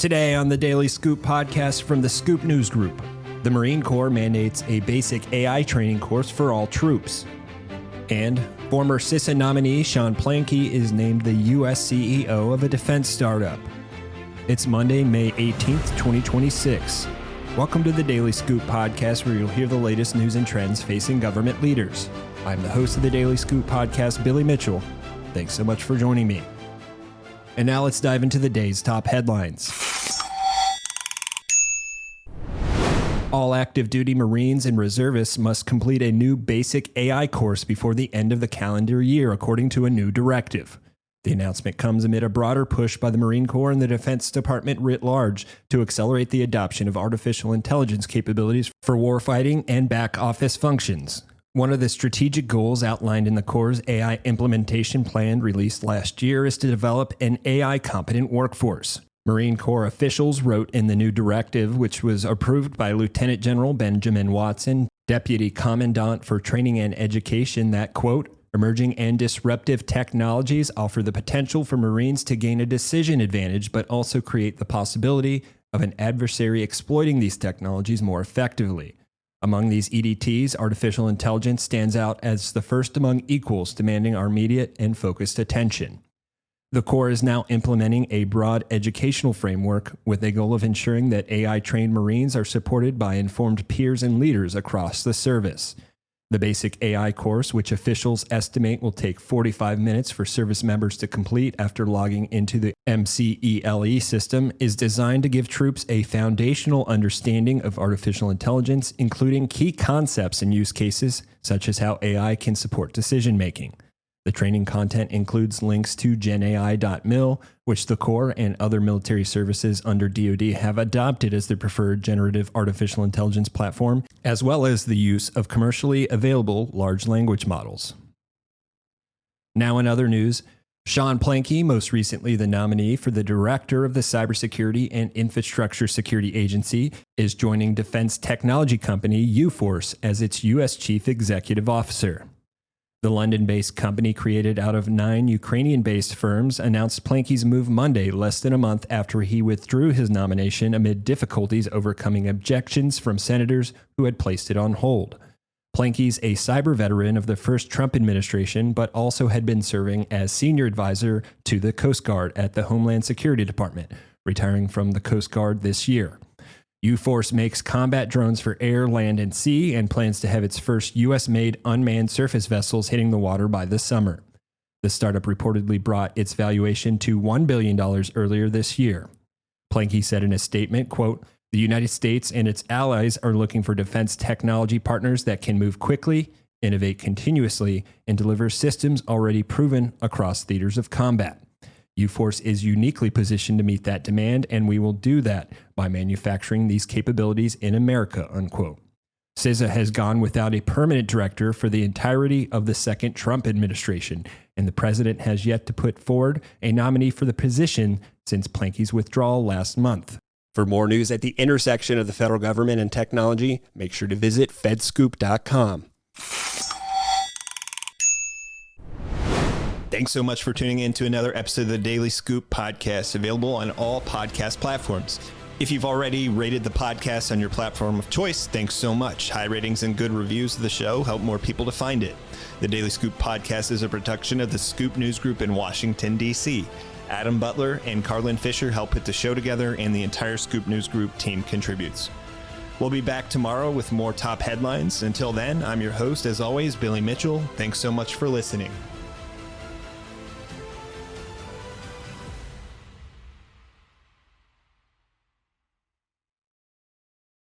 Today on the Daily Scoop podcast from the Scoop News Group, the Marine Corps mandates a basic AI training course for all troops. And former CISA nominee Sean Plankey is named the U.S. CEO of a defense startup. It's Monday, May 18th, 2026. Welcome to the Daily Scoop podcast, where you'll hear the latest news and trends facing government leaders. I'm the host of the Daily Scoop podcast, Billy Mitchell. Thanks so much for joining me. And now let's dive into the day's top headlines. All active duty Marines and reservists must complete a new basic AI course before the end of the calendar year, according to a new directive. The announcement comes amid a broader push by the Marine Corps and the Defense Department writ large to accelerate the adoption of artificial intelligence capabilities for warfighting and back office functions. One of the strategic goals outlined in the Corps' AI implementation plan released last year is to develop an AI-competent workforce. Marine Corps officials wrote in the new directive, which was approved by Lieutenant General Benjamin Watson, Deputy Commandant for Training and Education, that, quote, emerging and disruptive technologies offer the potential for Marines to gain a decision advantage, but also create the possibility of an adversary exploiting these technologies more effectively. Among these EDTs, artificial intelligence stands out as the first among equals, demanding our immediate and focused attention. The Corps is now implementing a broad educational framework with a goal of ensuring that AI-trained Marines are supported by informed peers and leaders across the service. The basic AI course, which officials estimate will take 45 minutes for service members to complete after logging into the MCELE system, is designed to give troops a foundational understanding of artificial intelligence, including key concepts and use cases, such as how AI can support decision-making. The training content includes links to genai.mil, which the Corps and other military services under DoD have adopted as their preferred generative artificial intelligence platform, as well as the use of commercially available large language models. Now in other news, Sean Plankey, most recently the nominee for the director of the Cybersecurity and Infrastructure Security Agency, is joining defense technology company UFORCE as its U.S. Chief Executive Officer. The London-based company, created out of 9 Ukrainian-based firms, announced Plankey's move Monday, less than a month after he withdrew his nomination amid difficulties overcoming objections from senators who had placed it on hold. Plankey's a cyber veteran of the first Trump administration, but also had been serving as senior advisor to the Coast Guard at the Homeland Security Department, retiring from the Coast Guard this year. UFORCE makes combat drones for air, land, and sea and plans to have its first U.S.-made unmanned surface vessels hitting the water by this summer. The startup reportedly brought its valuation to $1 billion earlier this year. Plankey said in a statement, quote, the United States and its allies are looking for defense technology partners that can move quickly, innovate continuously, and deliver systems already proven across theaters of combat. UFORCE is uniquely positioned to meet that demand, and we will do that by manufacturing these capabilities in America, unquote. CISA has gone without a permanent director for the entirety of the second Trump administration, and the president has yet to put forward a nominee for the position since Plankey's withdrawal last month. For more news at the intersection of the federal government and technology, make sure to visit fedscoop.com. Thanks so much for tuning in to another episode of the Daily Scoop podcast, available on all podcast platforms. If you've already rated the podcast on your platform of choice, thanks so much. High ratings and good reviews of the show help more people to find it. The Daily Scoop podcast is a production of the Scoop News Group in Washington, D.C. Adam Butler and Carlin Fisher help put the show together, and the entire Scoop News Group team contributes. We'll be back tomorrow with more top headlines. Until then, I'm your host, as always, Billy Mitchell. Thanks so much for listening.